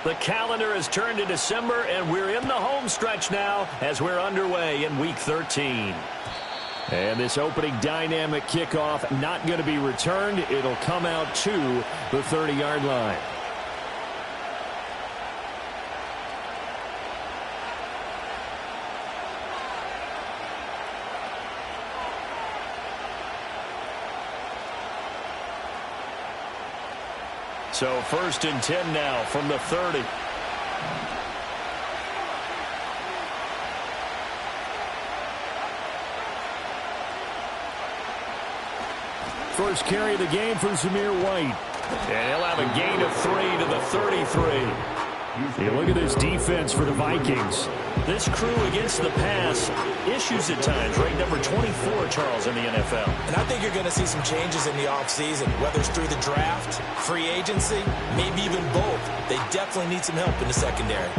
The calendar has turned to December, and we're in the home stretch now as we're underway in Week 13. And this opening dynamic kickoff not going to be returned. It'll come out to the 30-yard line. So 1st and 10 now from the 30. First carry of the game for Zamir White. And he'll have a gain of 3 to the 33. You look at this defense for the Vikings. This crew against the pass, issues at times, ranked number 24, Charles, in the NFL. And I think you're going to see some changes in the offseason, whether it's through the draft, free agency, maybe even both. They definitely need some help in the secondary.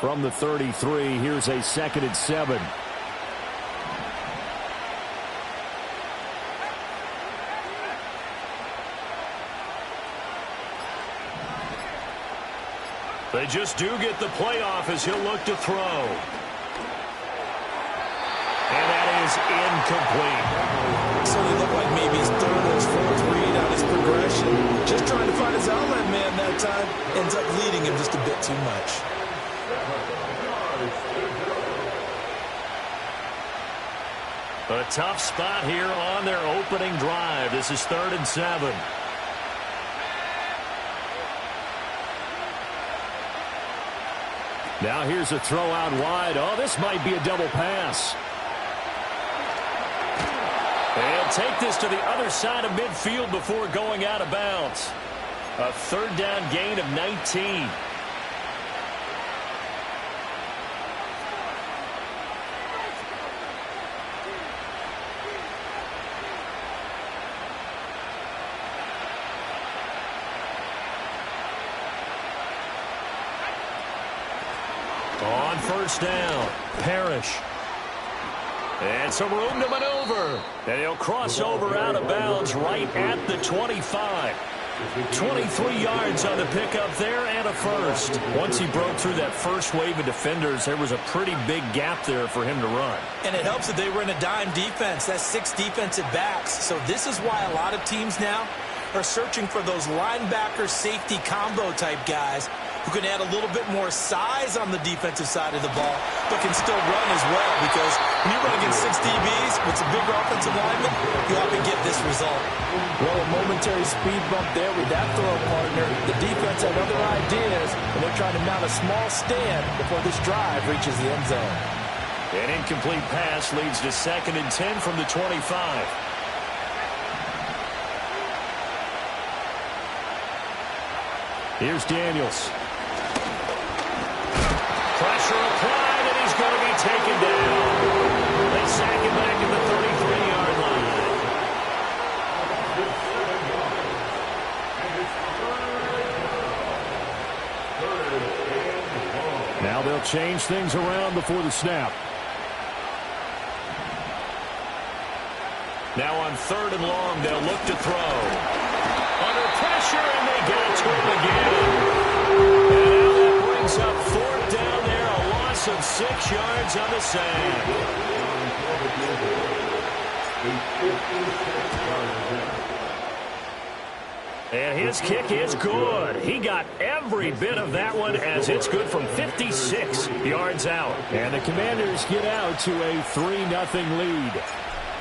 From the 33, here's a 2nd and 7. They just do get the playoff as he'll look to throw. And that is incomplete. So they look like maybe his 3rd or his 4th read on his progression. Just trying to find his outlet man that time. Ends up leading him just a bit too much. A tough spot here on their opening drive. This is 3rd and 7. Now here's a throw out wide. Oh, this might be a double pass. They'll take this to the other side of midfield before going out of bounds. A 3rd down gain of 19. On 1st down, Parrish. And some room to maneuver. And he'll cross over out of bounds right at the 25. 23 yards on the pickup there and a first. Once he broke through that first wave of defenders, there was a pretty big gap there for him to run. And it helps that they were in a dime defense. That's 6 defensive backs. So this is why a lot of teams now are searching for those linebacker safety combo type guys who can add a little bit more size on the defensive side of the ball, but can still run as well, because when you run against 6 DBs with some bigger offensive linemen, you often get this result. Well, a momentary speed bump there with that throw partner. The defense had other ideas, and they're trying to mount a small stand before this drive reaches the end zone. An incomplete pass leads to 2nd and 10 from the 25. Here's Daniels. Pressure applied, and he's going to be taken down. They sack him back at the 33-yard line. Now they'll change things around before the snap. Now on 3rd and long, they'll look to throw. Under pressure, and they get it to him again. And now that brings up 4th down there, a loss of 6 yards on the sack. And his kick is good. He got every bit of that one, as it's good from 56 yards out. And the Commanders get out to a 3-0 lead.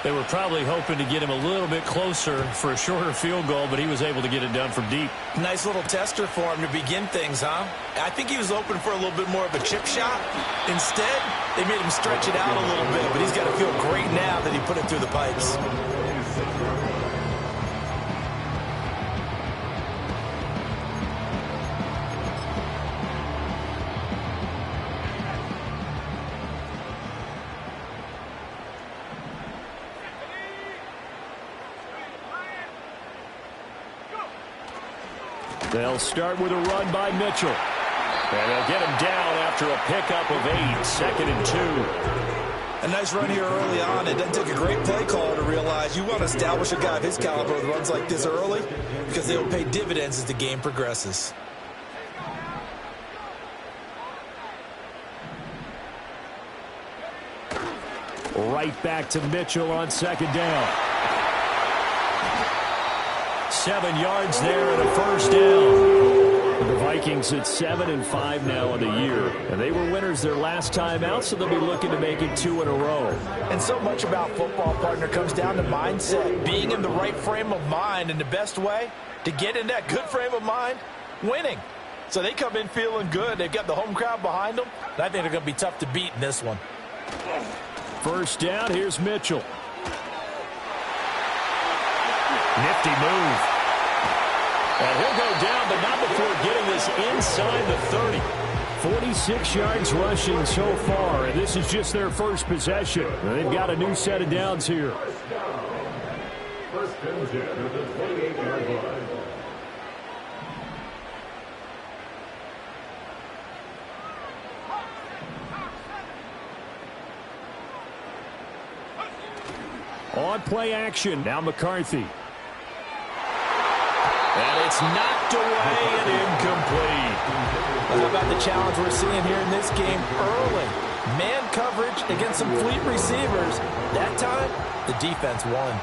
They were probably hoping to get him a little bit closer for a shorter field goal, but he was able to get it done from deep. Nice little tester for him to begin things, huh? I think he was open for a little bit more of a chip shot. Instead, they made him stretch it out a little bit, but he's got to feel great now that he put it through the pipes. They'll start with a run by Mitchell. And they'll get him down after a pickup of 8, 2nd and 2. A nice run here early on. It doesn't take a great play caller to realize you want to establish a guy of his caliber with runs like this early because they will pay dividends as the game progresses. Right back to Mitchell on 2nd down. 7 yards there and a 1st down. The Vikings at 7-5 now in the year. And they were winners their last time out, so they'll be looking to make it 2 in a row. And so much about football, partner, comes down to mindset. Being in the right frame of mind, and the best way to get in that good frame of mind, winning. So they come in feeling good. They've got the home crowd behind them. And I think they're going to be tough to beat in this one. 1st down, here's Mitchell. Nifty move. And he'll go down, but not before getting this inside the 30. 46 yards rushing so far, and this is just their first possession. And they've got a new set of downs here. First down at the 28-yard line. On play action, now McCarthy. And it's knocked away and incomplete. How about the challenge we're seeing here in this game early? Man coverage against some fleet receivers. That time, the defense won.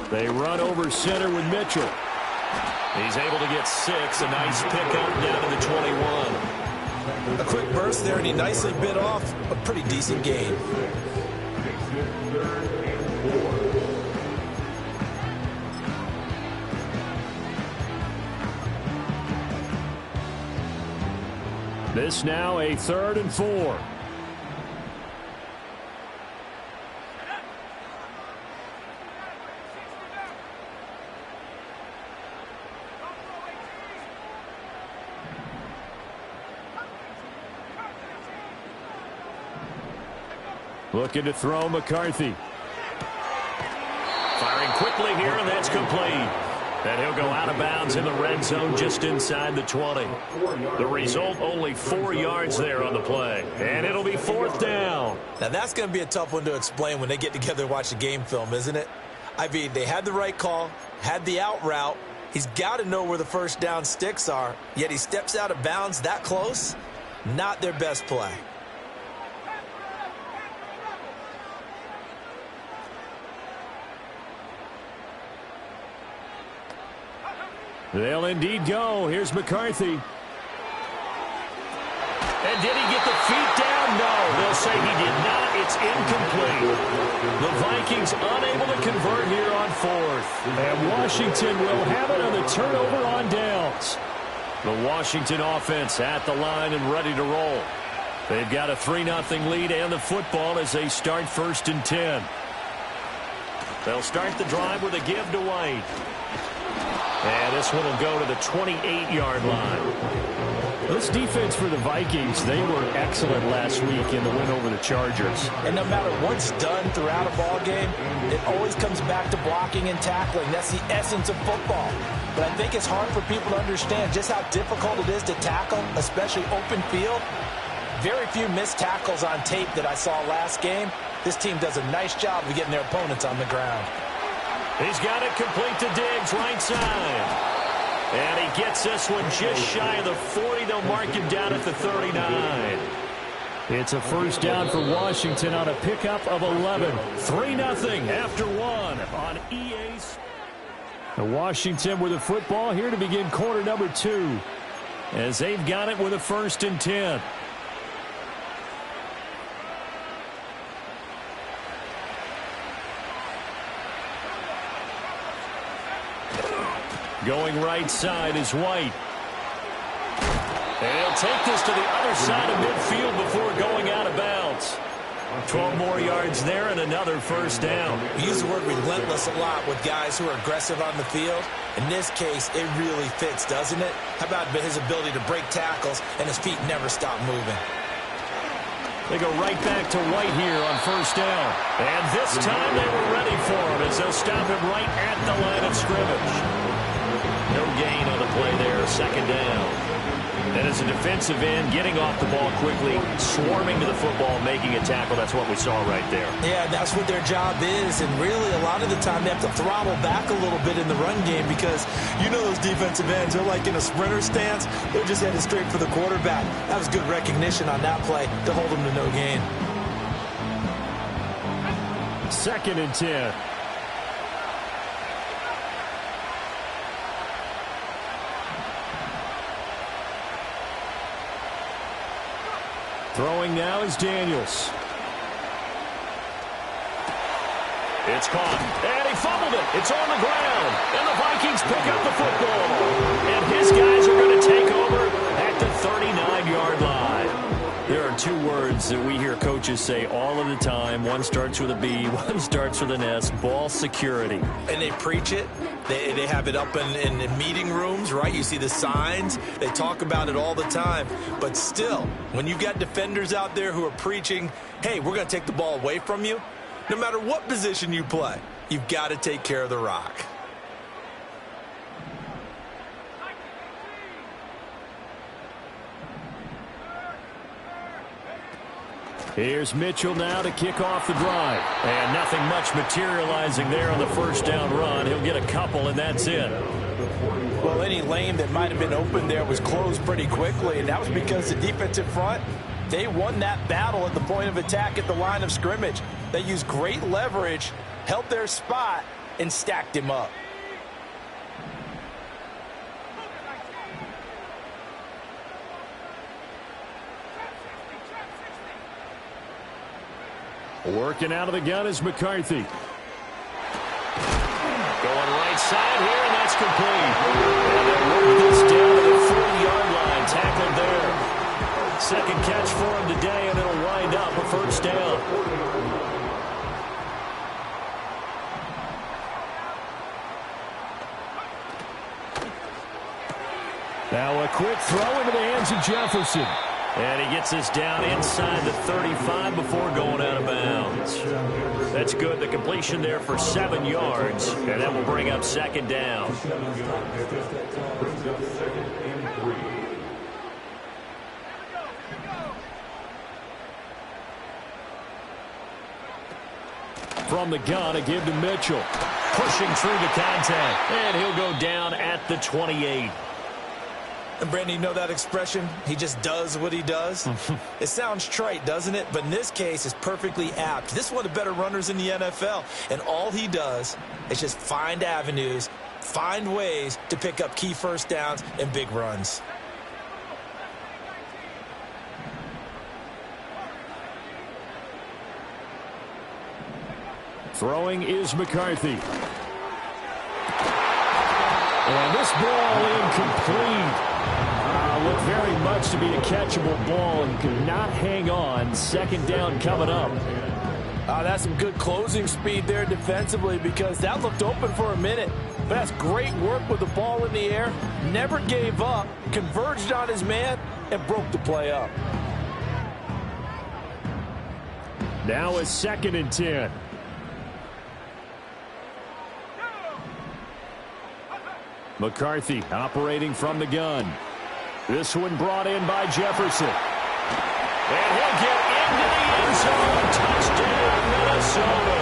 They run over center with Mitchell. He's able to get 6. A nice pickup down to the 21. A quick burst there, and he nicely bit off a pretty decent gain. This now a 3rd and 4. Looking to throw McCarthy. Firing quickly here, and that's complete. And he'll go out of bounds in the red zone just inside the 20. The result, only 4 yards there on the play. And it'll be 4th down. Now that's going to be a tough one to explain when they get together and watch the game film, isn't it? I mean, they had the right call, had the out route. He's got to know where the 1st down sticks are, yet he steps out of bounds that close. Not their best play. They'll indeed go. Here's McCarthy. And did he get the feet down? No. They'll say he did not. It's incomplete. The Vikings unable to convert here on 4th. And Washington will have it on the turnover on downs. The Washington offense at the line and ready to roll. They've got a 3-0 lead and the football as they start 1st and 10. They'll start the drive with a give to White. And this one will go to the 28-yard line. This defense for the Vikings, they were excellent last week in the win over the Chargers. And no matter what's done throughout a ball game, it always comes back to blocking and tackling. That's the essence of football. But I think it's hard for people to understand just how difficult it is to tackle, especially open field. Very few missed tackles on tape that I saw last game. This team does a nice job of getting their opponents on the ground. He's got it complete to Diggs, right side. And he gets this one just shy of the 40. They'll mark him down at the 39. It's a 1st down for Washington on a pickup of 11. 3-0 after 1 on EA's. Washington with the football here to begin quarter number 2. As they've got it with a 1st and 10. Going right side is White. And he'll take this to the other side of midfield before going out of bounds. 12 more yards there and another 1st down. We use the word relentless a lot with guys who are aggressive on the field. In this case, it really fits, doesn't it? How about his ability to break tackles and his feet never stop moving? They go right back to White here on first down. And this time they were ready for him as they'll stop him right at the line of scrimmage. No gain on the play there, second down. And as a defensive end, getting off the ball quickly, swarming to the football, making a tackle, that's what we saw right there. Yeah, that's what their job is. And really, a lot of the time, they have to throttle back a little bit in the run game because you know those defensive ends, they're like in a sprinter stance. They're just headed straight for the quarterback. That was good recognition on that play to hold them to no gain. 2nd and 10. Throwing now is Daniels. It's caught. And he fumbled it. It's on the ground. And the Vikings pick up the football. And his guys are going to take over at the 39-yard line. There are 2 words that we hear coaches say all of the time. One starts with a B, one starts with an S. Ball security. And they preach it. They have it up in meeting rooms, right? You see the signs. They talk about it all the time. But still, when you've got defenders out there who are preaching, hey, we're going to take the ball away from you, no matter what position you play, you've got to take care of the rock. Here's Mitchell now to kick off the drive. And nothing much materializing there on the first down run. He'll get a couple, and that's it. Well, any lane that might have been open there was closed pretty quickly, and that was because the defensive front, they won that battle at the point of attack at the line of scrimmage. They used great leverage, held their spot, and stacked him up. Working out of the gun is McCarthy. Going right side here, and that's complete. And they work this down to the 40-yard line. Tackled there. Second catch for him today, and it'll wind up a first down. Now a quick throw into the hands of Jefferson. And he gets this down inside the 35 before going out of bounds. That's good. The completion there for 7 yards. And that will bring up second down. From the gun, a give to Mitchell. Pushing through the contact. And he'll go down at the 28. And, Brandon, you know that expression? He just does what he does? It sounds trite, doesn't it? But in this case, it's perfectly apt. This is one of the better runners in the NFL. And all he does is just find avenues, find ways to pick up key first downs and big runs. Throwing is McCarthy. And this ball incomplete. Looked very much to be a catchable ball and could not hang on. Second down coming up. That's some good closing speed there defensively because that looked open for a minute. But that's great work with the ball in the air. Never gave up, converged on his man, and broke the play up. Now a 2nd and 10. McCarthy operating from the gun. This one brought in by Jefferson. And he'll get into the end zone. Touchdown, Minnesota.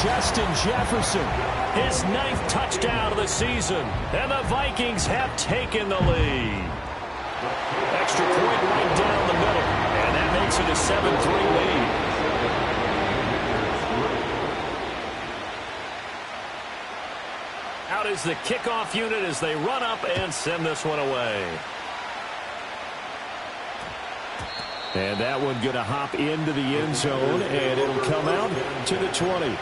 Justin Jefferson, his 9th touchdown of the season. And the Vikings have taken the lead. Extra point right down the middle. And that makes it a 7-3 lead. Out is the kickoff unit as they run up and send this one away. And that one going to hop into the end zone, and it'll come out to the 20.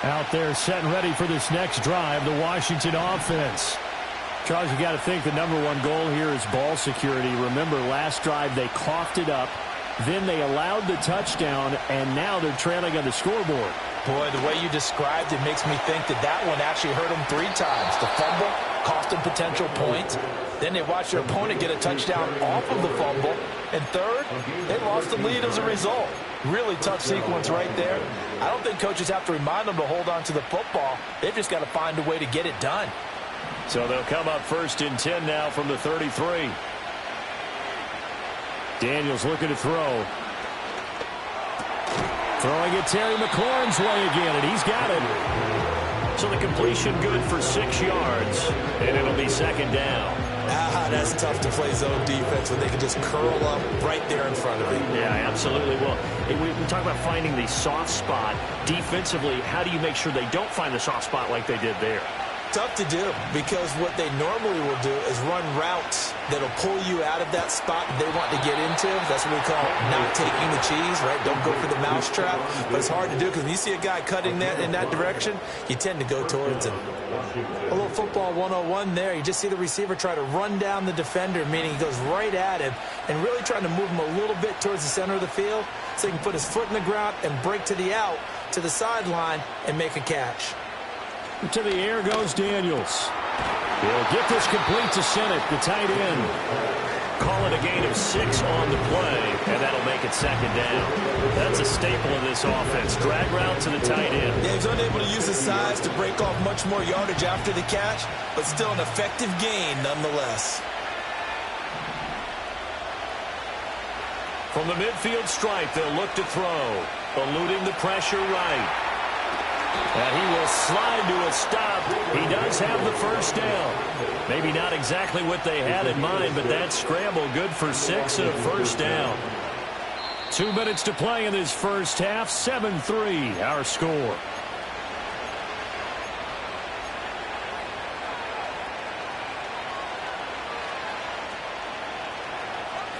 Out there set and ready for this next drive, the Washington offense. Charles, you got to think the #1 goal here is ball security. Remember, last drive they coughed it up, Then they allowed the touchdown, and now they're trailing on the scoreboard. Boy, the way you described it makes me think that one actually hurt them 3 times. The fumble cost them potential points. Then they watched their opponent get a touchdown off of the fumble. And third, they lost the lead as a result. Really tough sequence right there. I don't think coaches have to remind them to hold on to the football. They've just got to find a way to get it done. So they'll come up 1st and 10 now from the 33. Daniels looking to throw. Throwing it Terry McLaurin's way again, and he's got it. So the completion good for 6 yards, and it'll be 2nd down. That's tough to play zone defense when they can just curl up right there in front of it. Yeah, absolutely. Well, we talk about finding the soft spot. Defensively, how do you make sure they don't find the soft spot like they did there? Tough to do, because what they normally will do is run routes that'll pull you out of that spot they want to get into. That's what we call not taking the cheese, right? Don't go for the mousetrap. But it's hard to do, because when you see a guy cutting that in that direction, you tend to go towards him. A little football 101 there. You just see the receiver try to run down the defender, meaning he goes right at him and really trying to move him a little bit towards the center of the field so he can put his foot in the ground and break to the out, to the sideline, and make a catch. To the air goes Daniels. He'll get this complete to Sennett, the tight end. Call it a gain of 6 on the play, and that'll make it 2nd down. That's a staple of this offense. Drag route to the tight end. Yeah, he's unable to use his size to break off much more yardage after the catch, but still an effective gain nonetheless. From the midfield stripe, they'll look to throw. Eluding the pressure right. And he will slide to a stop. He does have the 1st down. Maybe not exactly what they had in mind, but that scramble good for 6 and a 1st down. 2 minutes to play in this first half. 7-3 our score.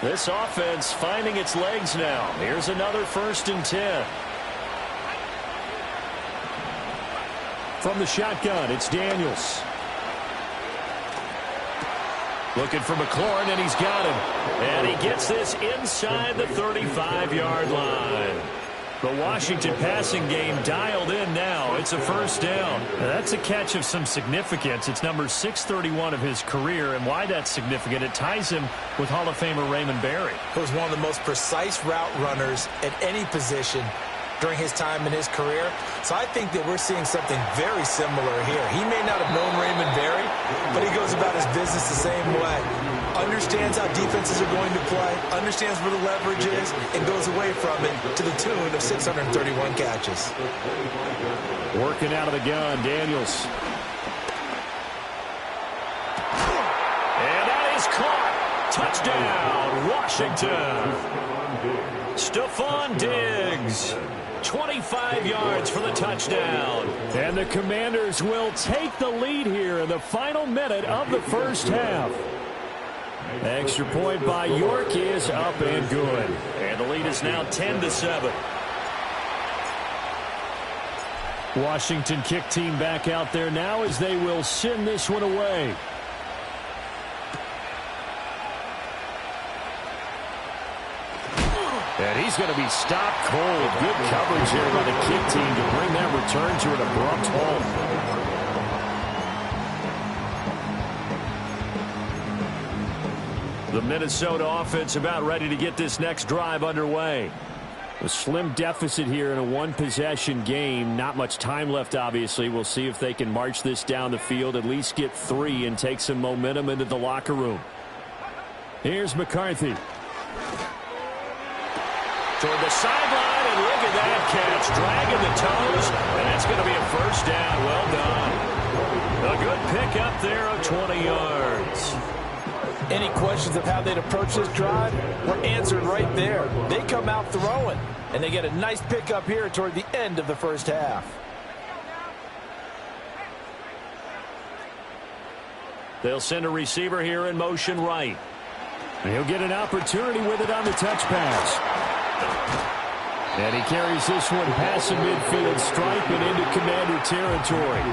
This offense finding its legs now. Here's another 1st and 10. From the shotgun, it's Daniels. Looking for McLaurin, and he's got him. And he gets this inside the 35-yard line. The Washington passing game dialed in now. It's a 1st down. Now that's a catch of some significance. It's number 631 of his career, and why that's significant, it ties him with Hall of Famer Raymond Berry. He was one of the most precise route runners at any position during his time in his career. So I think that we're seeing something very similar here. He may not have known Raymond Berry, but he goes about his business the same way. Understands how defenses are going to play, understands where the leverage is, and goes away from it to the tune of 631 catches. Working out of the gun, Daniels. And that is caught. Touchdown, Washington. Stephon Diggs. 25 yards for the touchdown. And the Commanders will take the lead here in the final minute of the first half. Extra point by York is up and good. And the lead is now 10-7. Washington kick team back out there now as they will send this one away. And he's going to be stopped cold. Good coverage here by the kick team to bring that return to an abrupt halt. The Minnesota offense about ready to get this next drive underway. A slim deficit here in a one-possession game. Not much time left, obviously. We'll see if they can march this down the field, at least get 3, and take some momentum into the locker room. Here's McCarthy. Toward the sideline, and look at that catch. Dragging the toes, and that's going to be a 1st down. Well done. A good pickup there of 20 yards. Any questions of how they'd approach this drive were answered right there. They come out throwing, and they get a nice pickup here toward the end of the first half. They'll send a receiver here in motion right. And he'll get an opportunity with it on the touch pass. And he carries this one past the midfield stripe and into Commander territory.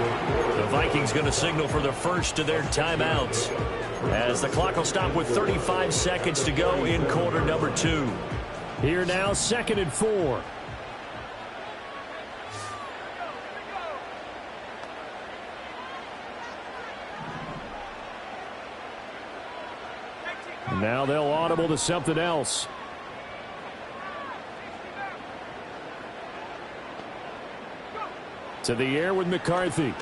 The Vikings going to signal for the first of their timeouts, as the clock will stop with 35 seconds to go in quarter number 2. Here now, 2nd and 4. And now they'll audible to something else. To the air with McCarthy.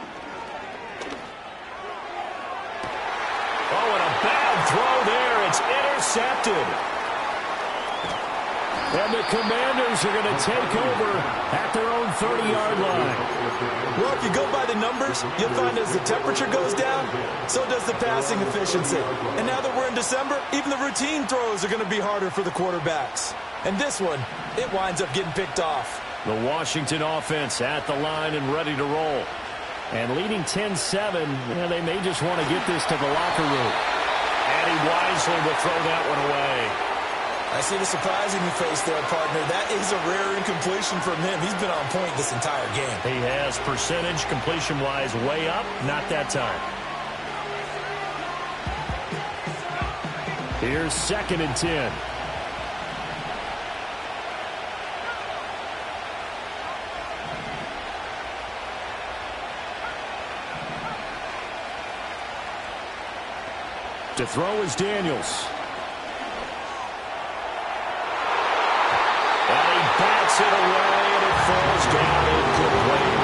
Oh, and a bad throw there. It's intercepted. And the Commanders are going to take over at their own 30-yard line. Well, if you go by the numbers, you'll find as the temperature goes down, so does the passing efficiency. And now that we're in December, even the routine throws are going to be harder for the quarterbacks. And this one, it winds up getting picked off. The Washington offense at the line and ready to roll. And leading 10-7, they may just want to get this to the locker room. And he wisely will throw that one away. I see the surprise in your face there, partner. That is a rare incompletion from him. He's been on point this entire game. He has percentage completion-wise way up. Not that time. Here's 2nd and 10. To throw is Daniels. Bats it away, and it falls down incomplete.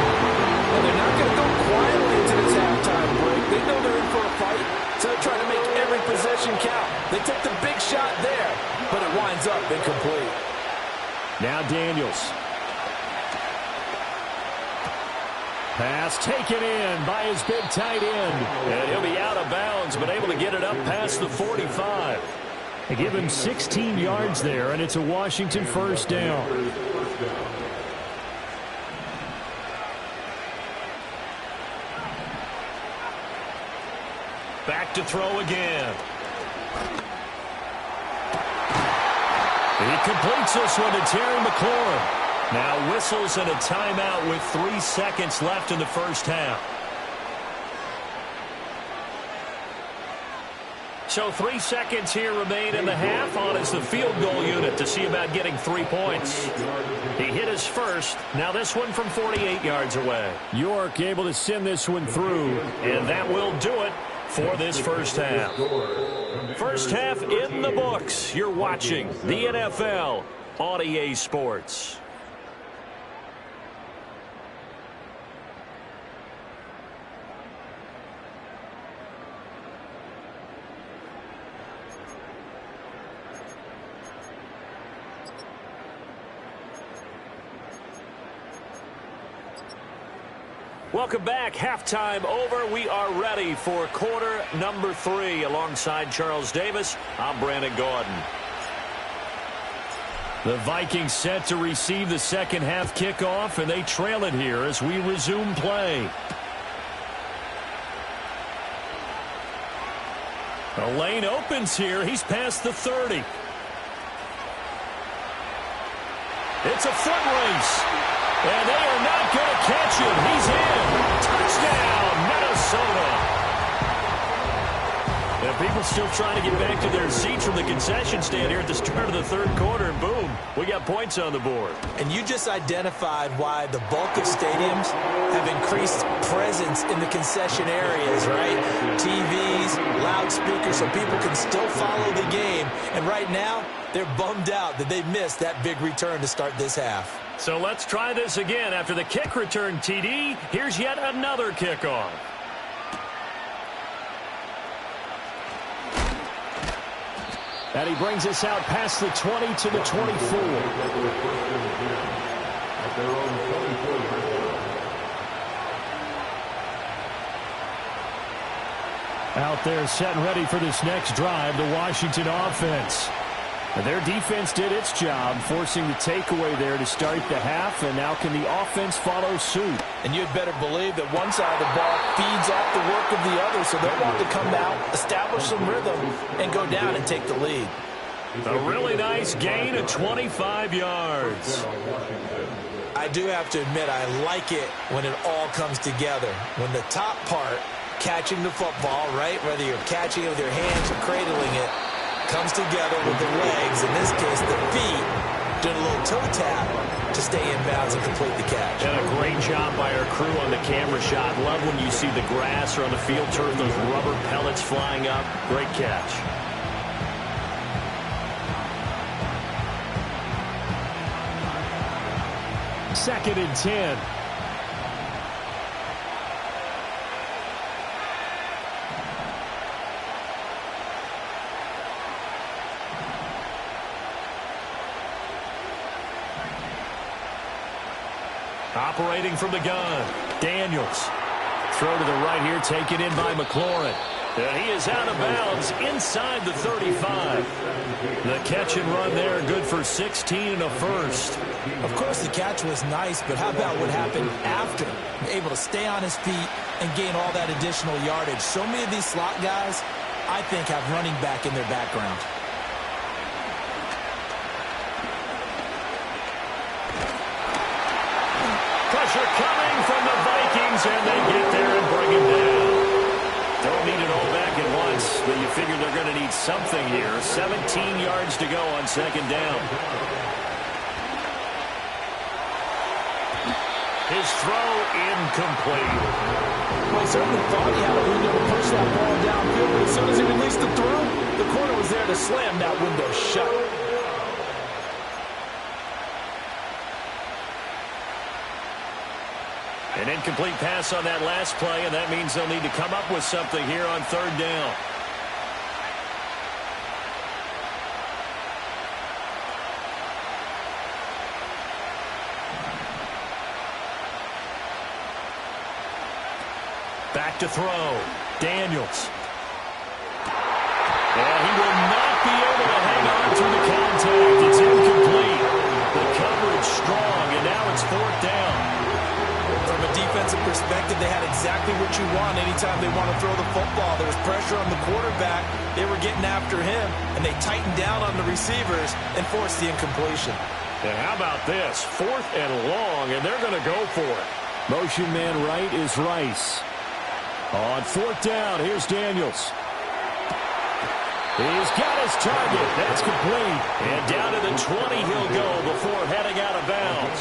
And they're not going to go quietly into this halftime break. They know they're in for a fight, so they're trying to make every possession count. They took the big shot there, but it winds up incomplete. Now Daniels. Pass taken in by his big tight end. And he'll be out of bounds, but able to get it up past the 45. They give him 16 yards there, and it's a Washington first down. Back to throw again. He completes this one to Terry McLaurin. Now whistles and a timeout with 3 seconds left in the first half. So 3 seconds here remain in the half on as the field goal unit to see about getting 3 points. He hit his first. Now this one from 48 yards away. York able to send this one through, and that will do it for this first half. First half in the books. You're watching the NFL on EA Sports. Welcome back. Halftime over. We are ready for quarter number 3. Alongside Charles Davis, I'm Brandon Gordon. The Vikings set to receive the second half kickoff, and they trail it here as we resume play. The lane opens here. He's past the 30. It's a foot race. And they are not going to catch him. He's in. Touchdown, Minnesota. And people still trying to get back to their seats from the concession stand here at the start of the third quarter. And boom, we got points on the board. And you just identified why the bulk of stadiums have increased presence in the concession areas, right? TVs, loudspeakers, so people can still follow the game. And right now, they're bummed out that they missed that big return to start this half. So let's try this again. After the kick return, TD, here's yet another kickoff. And he brings us out past the 20 to the 24. Out there set and ready for this next drive, the Washington offense. Their defense did its job, forcing the takeaway there to start the half, and now can the offense follow suit? And you'd better believe that one side of the ball feeds off the work of the other, so they'll want to come out, establish some rhythm, and go down and take the lead. A really nice gain of 25 yards. I do have to admit, I like it when it all comes together. When the top part, catching the football, right, whether you're catching it with your hands or cradling it, comes together with the legs, in this case the feet, doing a little toe tap to stay in bounds and complete the catch. And a great job by our crew on the camera shot. Love when you see the grass or on the field turf, those rubber pellets flying up. Great catch. Second and 10. Operating from the gun, Daniels. Throw to the right here, taken in by McLaurin. And he is out of bounds inside the 35. The catch and run there, good for 16 and a first. Of course, the catch was nice, but how about what happened after? Able to stay on his feet and gain all that additional yardage. So many of these slot guys, I think, have running back in their background. Pressure coming from the Vikings, and they get there and bring him down. Don't need it all back at once, but you figure they're going to need something here. 17 yards to go on second down. His throw incomplete. Well, he certainly thought he had a window to push that ball downfield, but as soon as he released the throw, the corner was there to slam that window shut. An incomplete pass on that last play, and that means they'll need to come up with something here on third down. Back to throw. Daniels. And he will not be able to hang on to the contact. It's incomplete. The coverage strong, and now it's fourth down. From a defensive perspective, they had exactly what you want anytime they want to throw the football. There was pressure on the quarterback. They were getting after him, and they tightened down on the receivers and forced the incompletion. And how about this? Fourth and long, and they're going to go for it. Motion man right is Rice. On fourth down, here's Daniels. He's got his target. That's complete. And down to the 20 he'll go before heading out of bounds.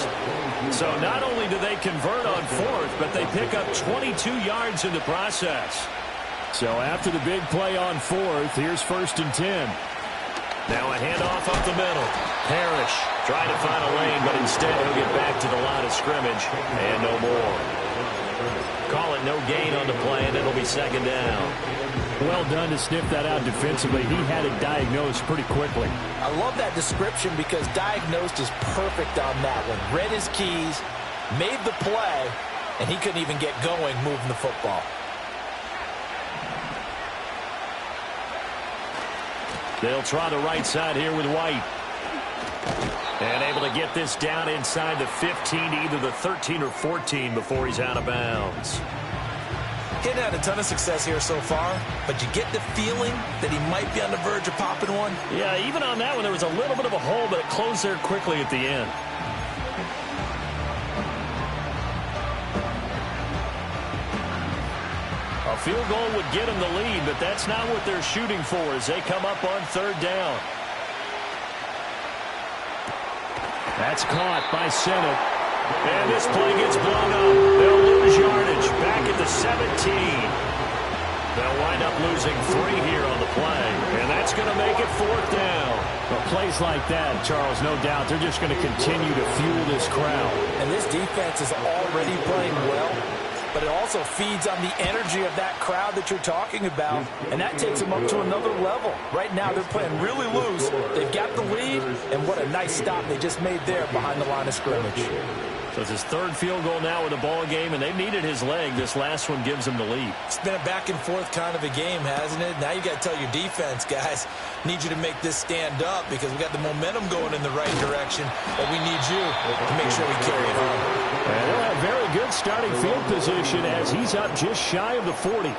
So not only do they convert on fourth, but they pick up 22 yards in the process. So after the big play on fourth, here's first and 10. Now a handoff up the middle. Parrish trying to find a lane, but instead he'll get back to the line of scrimmage. And no more. Call it no gain on the play, and it'll be second down. Well done to sniff that out defensively. He had it diagnosed pretty quickly. I love that description because diagnosed is perfect on that one. Read his keys, made the play, and he couldn't even get going moving the football. They'll try the right side here with White. And able to get this down inside the 15 to either the 13 or 14 before he's out of bounds. He hadn't had a ton of success here so far, but you get the feeling that he might be on the verge of popping one. Yeah, even on that one, there was a little bit of a hole, but it closed there quickly at the end. A field goal would get him the lead, but that's not what they're shooting for as they come up on third down. That's caught by Sennett. And this play gets blown up. They'll lose yardage back at the 17. They'll wind up losing 3 here on the play. And that's going to make it fourth down. Well, plays like that, Charles, no doubt, they're just going to continue to fuel this crowd. And this defense is already playing well, but it also feeds on the energy of that crowd that you're talking about, and that takes them up to another level. Right now, they're playing really loose. They've got the lead, and what a nice stop they just made there behind the line of scrimmage. So it's his third field goal now with the ball game, and they needed his leg. This last one gives him the lead. It's been a back-and-forth kind of a game, hasn't it? Now you got to tell your defense, guys, need you to make this stand up because we got the momentum going in the right direction, but we need you to make sure we carry it on. And they'll have very good starting field position as he's up just shy of the 40.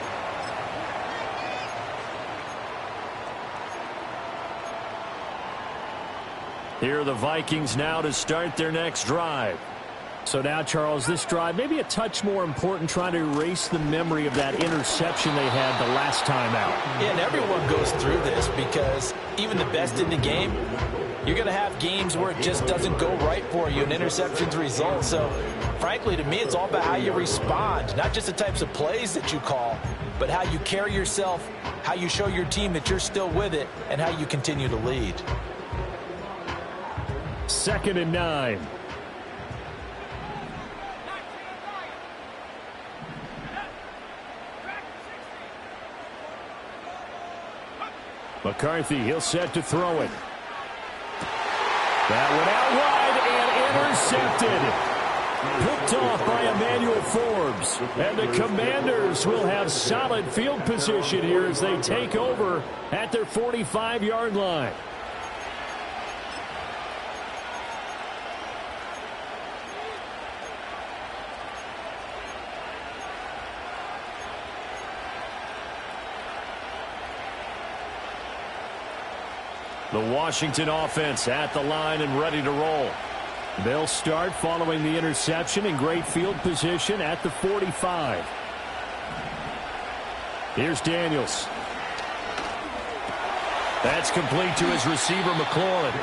Here are the Vikings now to start their next drive. So now, Charles, this drive maybe a touch more important, trying to erase the memory of that interception they had the last time out. Yeah, and everyone goes through this because even the best in the game, You're going to have games where it just doesn't go right for you, and interceptions result. So, frankly, to me, it's all about how you respond, not just the types of plays that you call, but how you carry yourself, how you show your team that you're still with it, and how you continue to lead. 2nd and 9. McCarthy, he'll set to throw it. That went out wide and intercepted. Picked off by Emmanuel Forbes. And the Commanders will have solid field position here as they take over at their 45-yard line. The Washington offense at the line and ready to roll. They'll start following the interception in great field position at the 45. Here's Daniels. That's complete to his receiver, McLaurin.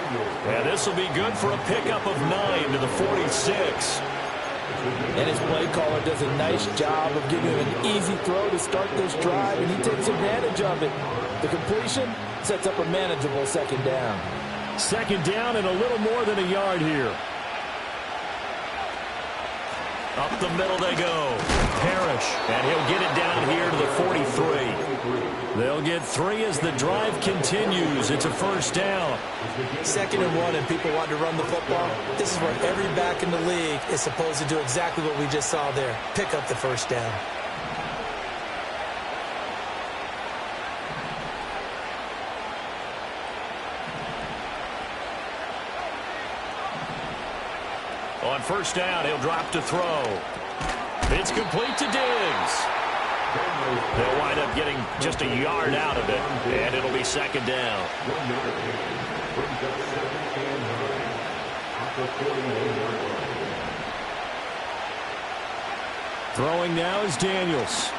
And this will be good for a pickup of 9 to the 46. And his play caller does a nice job of giving him an easy throw to start this drive, and he takes advantage of it. The completion sets up a manageable 2nd down. 2nd down and a little more than a yard here. Up the middle they go. Parrish, and he'll get it down here to the 43. They'll get 3 as the drive continues. It's a 1st down. 2nd and 1, and people want to run the football. This is where every back in the league is supposed to do exactly what we just saw there. Pick up the 1st down. On 1st down, he'll drop to throw. It's complete to Diggs. They'll wind up getting just a yard out of it, and it'll be 2nd down. Throwing now is Daniels.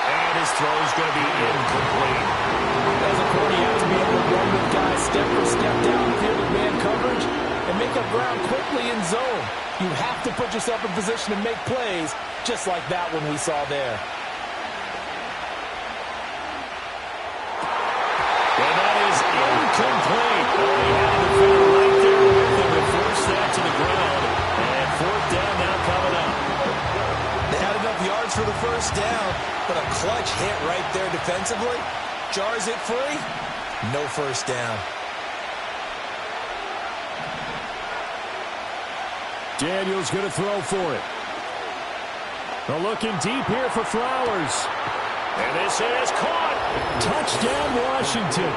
And his throw's going to be incomplete. As a corner, you have to be able to run with guys step for step downfield with man coverage and make up ground quickly in zone. You have to put yourself in position to make plays just like that one we saw there. And that is incomplete. He had a defender right there with him to force that to the ground. And 4th down now coming up. They had enough yards for the 1st down, but a clutch hit right there defensively. Jars it free. No 1st down. Daniels going to throw for it. They're looking deep here for Flowers. And this is caught. Touchdown, Washington.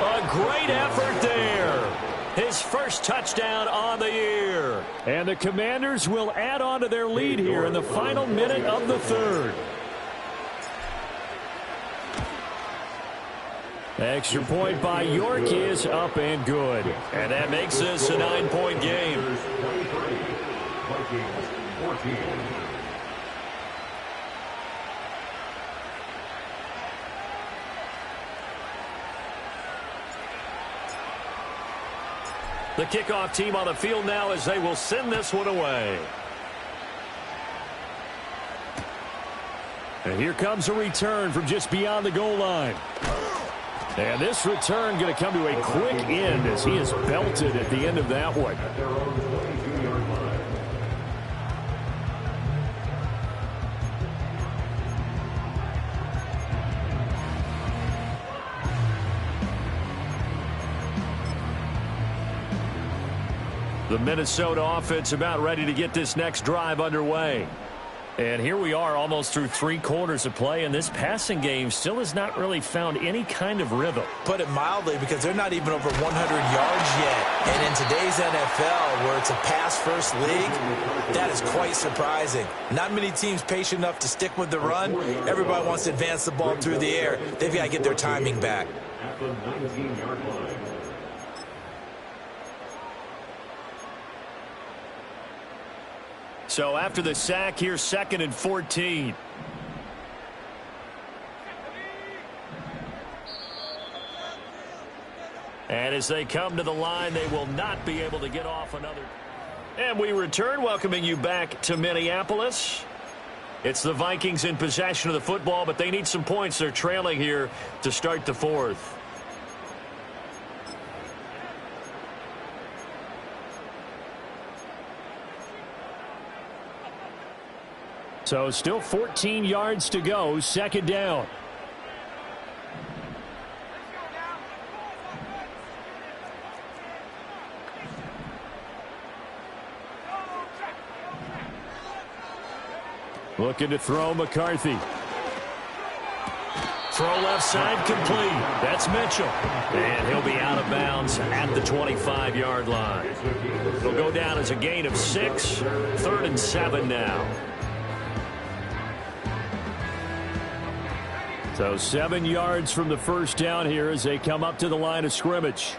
A great effort there. His 1st touchdown on the year. And the Commanders will add on to their lead here in the final minute of the 3rd. Extra point by York is up and good. And that makes this a 9-point game. The kickoff team on the field now as they will send this one away. And here comes a return from just beyond the goal line. And this return going to come to a quick end as he is belted at the end of that one. The Minnesota offense about ready to get this next drive underway. And here we are almost through 3 quarters of play, and this passing game still has not really found any kind of rhythm. Put it mildly, because they're not even over 100 yards yet. And in today's NFL, where it's a pass-first league, that is quite surprising. Not many teams patient enough to stick with the run. Everybody wants to advance the ball through the air. They've got to get their timing back. At the 19-yard line. So after the sack, here's 2nd and 14. as they come to the line, they will not be able to get off another. And we return, welcoming you back to Minneapolis. It's the Vikings in possession of the football, but they need some points. They're trailing here to start the fourth. So still 14 yards to go, second down. Looking to throw McCarthy. Throw left side complete. That's Mitchell. And he'll be out of bounds at the 25-yard line. It'll go down as a gain of 6. 3rd and 7 now. So 7 yards from the first down here as they come up to the line of scrimmage.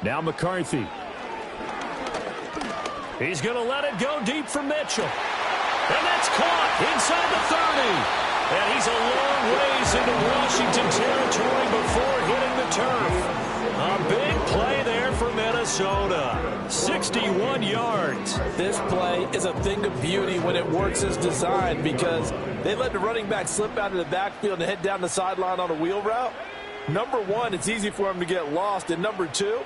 Now McCarthy. He's going to let it go deep for Mitchell. And that's caught inside the 30. And he's a long ways into Washington territory before hitting the turf. A big play there for Minnesota. 61 yards. This play is a thing of beauty when it works as designed because they let the running back slip out of the backfield and head down the sideline on a wheel route. Number one, it's easy for him to get lost. And number two,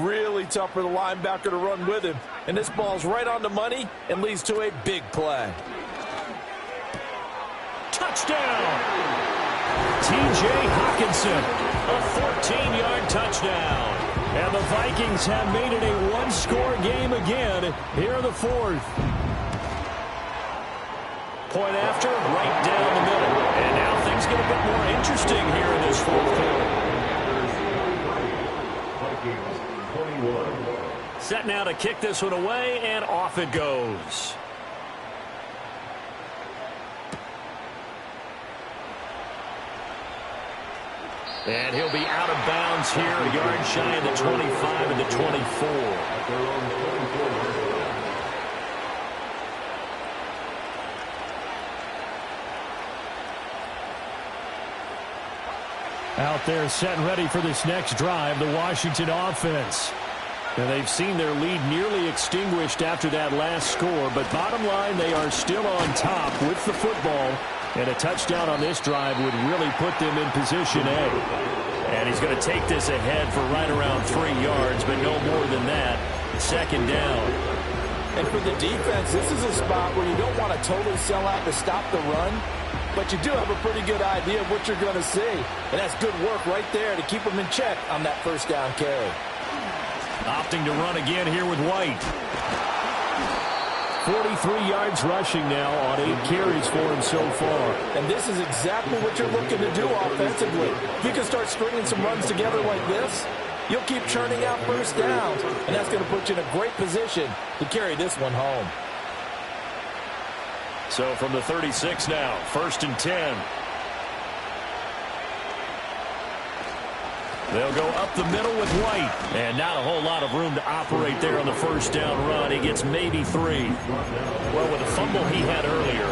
really tough for the linebacker to run with him. And this ball's right on the money and leads to a big play. Touchdown! T.J. Hockenson, a 14-yard touchdown. And the Vikings have made it a one-score game again here in the fourth. Point after, right down the middle. And now things get a bit more interesting here in this fourth quarter. Set now to kick this one away, and off it goes. And he'll be out of bounds here, a yard shy of the 25 and the 24. Out there set and ready for this next drive, the Washington offense. And they've seen their lead nearly extinguished after that last score, but bottom line, they are still on top with the football. And a touchdown on this drive would really put them in position A. And he's going to take this ahead for right around 3 yards, but no more than that. Second down. And for the defense, this is a spot where you don't want to totally sell out to stop the run, but you do have a pretty good idea of what you're going to see. And that's good work right there to keep them in check on that first down carry. Opting to run again here with White. 43 yards rushing now on 8 carries for him so far. And this is exactly what you're looking to do offensively. If you can start stringing some runs together like this, you'll keep churning out first downs, and that's going to put you in a great position to carry this one home. So from the 36 now, 1st and 10. They'll go up the middle with White. And not a whole lot of room to operate there on the first down run. He gets maybe 3. Well, with the fumble he had earlier,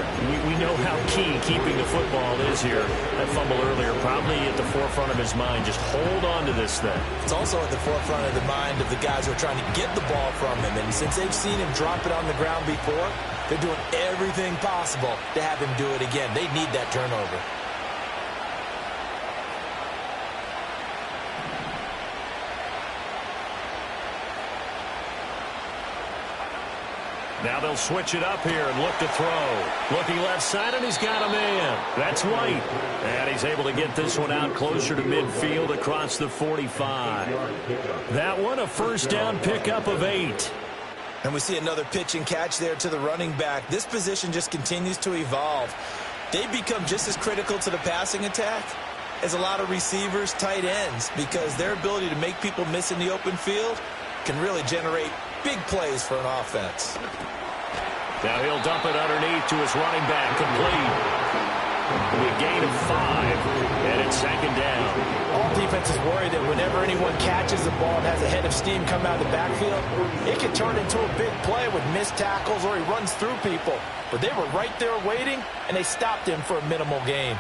we know how key keeping the football is here. That fumble earlier probably at the forefront of his mind. Just hold on to this thing. It's also at the forefront of the mind of the guys who are trying to get the ball from him. And since they've seen him drop it on the ground before, they're doing everything possible to have him do it again. They need that turnover. Now they'll switch it up here and look to throw. Looking left side, and he's got a man. That's White. And he's able to get this one out closer to midfield across the 45. That one, a first down pickup of 8. And we see another pitch and catch there to the running back. This position just continues to evolve. They become just as critical to the passing attack as a lot of receivers, tight ends, because their ability to make people miss in the open field can really generate big plays for an offense. Now he'll dump it underneath to his running back, complete. It'll be a gain of 5, and it's second down. All defenses worry that whenever anyone catches the ball and has a head of steam come out of the backfield, it can turn into a big play with missed tackles or he runs through people. But they were right there waiting, and they stopped him for a minimal gain.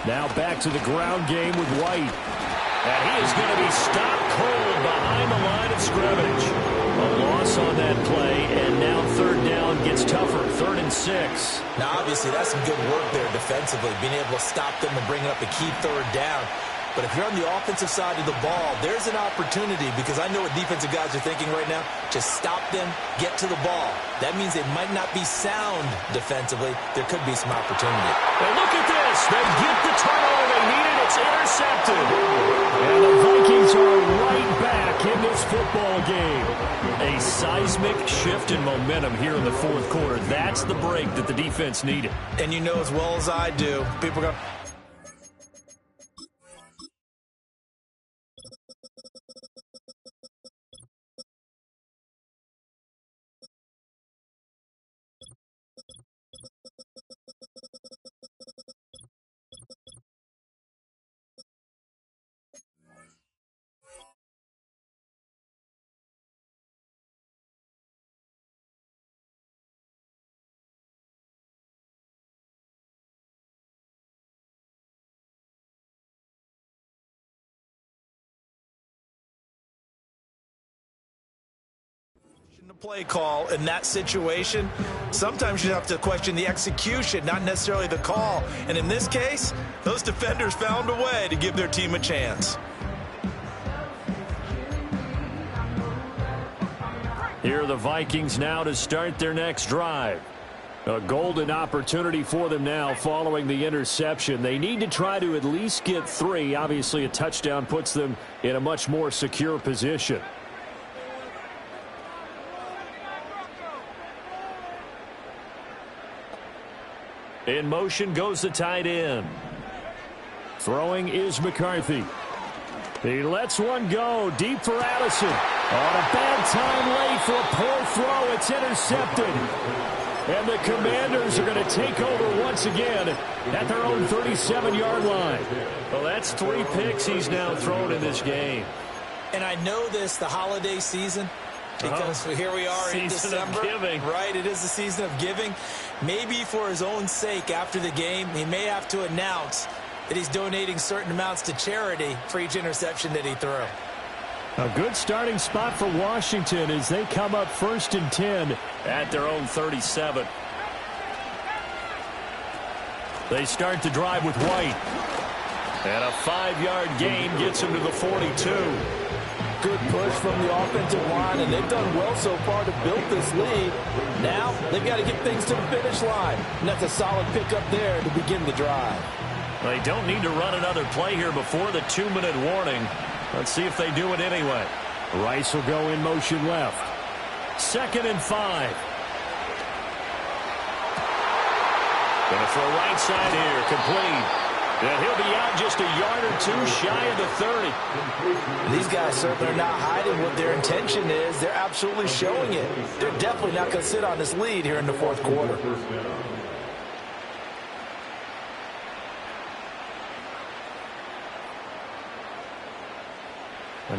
Now back to the ground game with White. And he is going to be stopped cold behind the line of scrimmage. A loss on that play, and now third down gets tougher. 3rd and 6. Now, obviously, that's some good work there defensively, being able to stop them and bring up a key third down. But if you're on the offensive side of the ball, there's an opportunity, because I know what defensive guys are thinking right now. Just stop them, get to the ball. That means they might not be sound defensively. There could be some opportunity. And look at this. They get the turnover they needed. It's intercepted. And the Vikings are right back in this football game. A seismic shift in momentum here in the fourth quarter. That's the break that the defense needed. And you know as well as I do, people are going to... the play call in that situation, sometimes you have to question the execution, not necessarily the call. And in this case, those defenders found a way to give their team a chance. Here are the Vikings now to start their next drive. A golden opportunity for them now following the interception. They need to try to at least get 3. Obviously, a touchdown puts them in a much more secure position. In motion goes the tight end. Throwing is McCarthy. He lets one go deep for Addison. On a bad time late for a poor throw. It's intercepted. And the Commanders are going to take over once again at their own 37-yard line. Well, that's 3 picks he's now thrown in this game. And I know this, the holiday season, because here we are in December. Of giving. Right, it is the season of giving. Maybe for his own sake after the game, he may have to announce that he's donating certain amounts to charity for each interception that he threw. A good starting spot for Washington as they come up 1st and 10 at their own 37. They start the drive with White. And a 5-yard gain gets him to the 42. Good push from the offensive line, and they've done well so far to build this lead. Now they've got to get things to the finish line. And that's a solid pickup there to begin the drive. They don't need to run another play here before the 2-minute warning. Let's see if they do it anyway. Rice will go in motion left. 2nd and 5. Going to throw right side here, complete. And he'll be out just a yard or 2 shy of the 30. These guys certainly are not hiding what their intention is. They're absolutely showing it. They're definitely not going to sit on this lead here in the fourth quarter.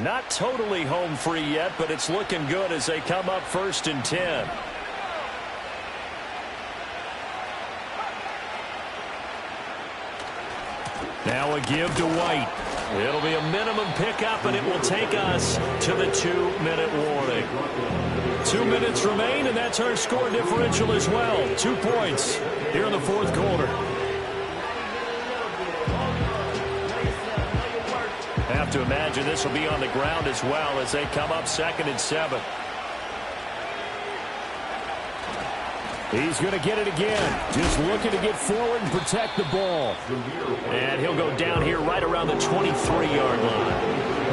Not totally home free yet, but it's looking good as they come up 1st and 10. Now a give to White. It'll be a minimum pickup, and it will take us to the 2-minute warning. 2 minutes remain, and that's our score differential as well. 2 points here in the fourth quarter. Have to imagine this will be on the ground as well as they come up 2nd and 7. He's going to get it again. Just looking to get forward and protect the ball. And he'll go down here right around the 23-yard line.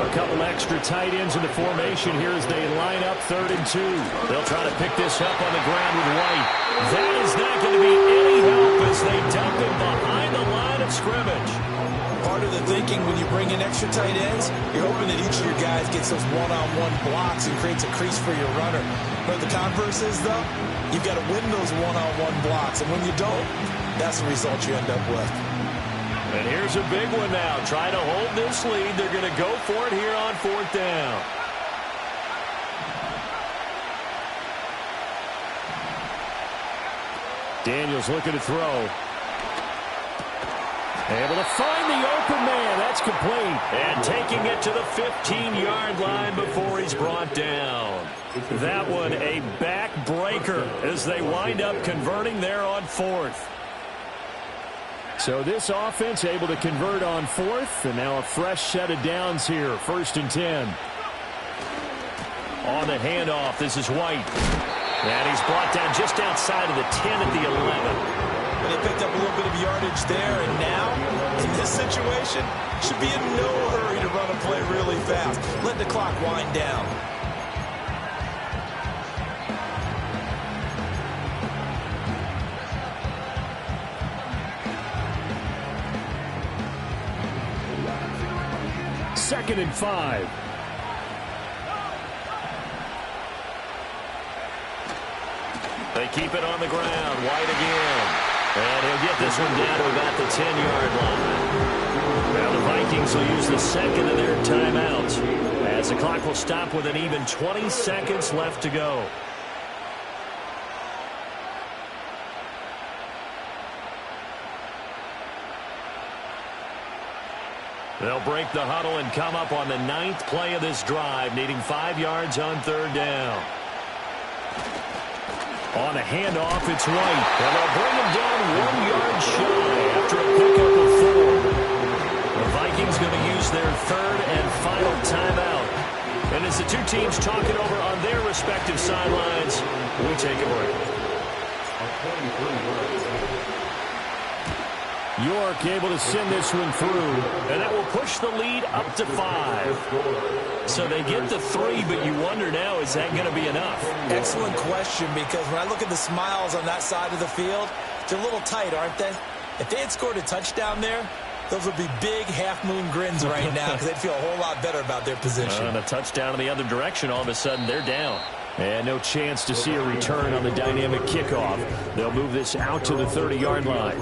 A couple extra tight ends in the formation here as they line up 3rd and 2. They'll try to pick this up on the ground with White. That is not going to be any help as they dump him behind the line of scrimmage. part of the thinking when you bring in extra tight ends, you're hoping that each of your guys gets those one-on-one blocks and creates a crease for your runner. But the converse is, though, you've got to win those one-on-one blocks. And when you don't, that's the result you end up with. And here's a big one now. Trying to hold this lead. They're going to go for it here on 4th down. Daniels looking to throw. Able to find the open man. That's complete. And taking it to the 15-yard line before he's brought down. That one a backbreaker as they wind up converting there on 4th. So this offense able to convert on 4th, and now a fresh set of downs here. 1st and 10. On the handoff, this is White. And he's brought down just outside of the 10 at the 11. And they picked up a little bit of yardage there, and now, in this situation, should be in no hurry to run a play really fast. Let the clock wind down. Second and 5. They keep it on the ground. White again. And he'll get this one down to about the 10-yard line. Now the Vikings will use the second of their timeouts as the clock will stop with an even 20 seconds left to go. They'll break the huddle and come up on the 9th play of this drive, needing 5 yards on 3rd down. On a handoff, it's White. And they'll bring him down 1 yard shy after a pickup of 4. The Vikings going to use their 3rd and final timeout. And as the two teams talk it over on their respective sidelines, we take a break. York able to send this one through, and that will push the lead up to 5. So they get the 3, but you wonder now, is that going to be enough? Excellent question, because when I look at the smiles on that side of the field, they're a little tight, aren't they? If they had scored a touchdown there, those would be big half-moon grins right now because they'd feel a whole lot better about their position. And a touchdown in the other direction, all of a sudden they're down. And no chance to see a return on the dynamic kickoff. They'll move this out to the 30-yard line.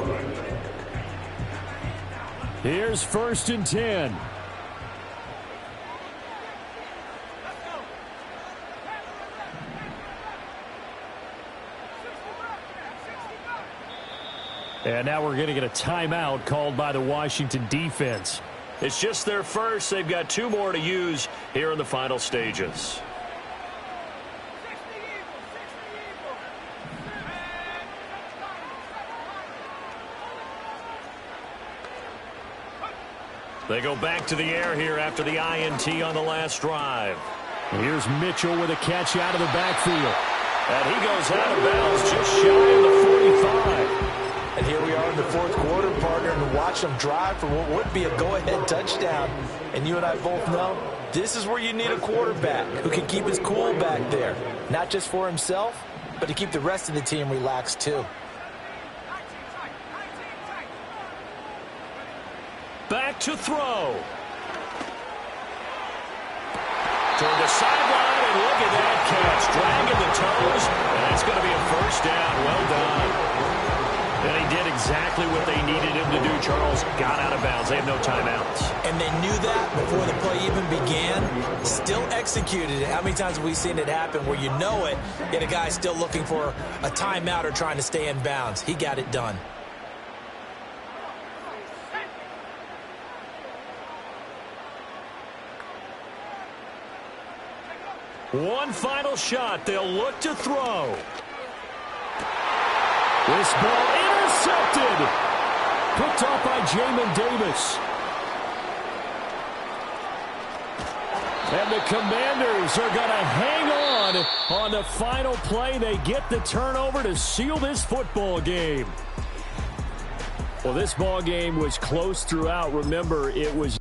Here's 1st and 10. And now we're going to get a timeout called by the Washington defense. It's just their first. They've got 2 more to use here in the final stages. They go back to the air here after the INT on the last drive. Here's Mitchell with a catch out of the backfield. And he goes out of bounds just shy of the 45. And here we are in the 4th quarter, partner, and watch them drive for what would be a go-ahead touchdown. And you and I both know this is where you need a quarterback who can keep his cool back there. Not just for himself, but to keep the rest of the team relaxed too. Back to throw. Toward the sideline, and look at that catch. Dragging the toes, and that's going to be a 1st down. Well done. And he did exactly what they needed him to do, Charles. Got out of bounds. They have no timeouts. And they knew that before the play even began. Still executed it. How many times have we seen it happen where you know it, yet a guy still looking for a timeout or trying to stay in bounds? He got it done. One final shot. They'll look to throw. This ball intercepted. Picked off by Jamin Davis. And the Commanders are going to hang on the final play. They get the turnover to seal this football game. Well, this ball game was close throughout. Remember, it was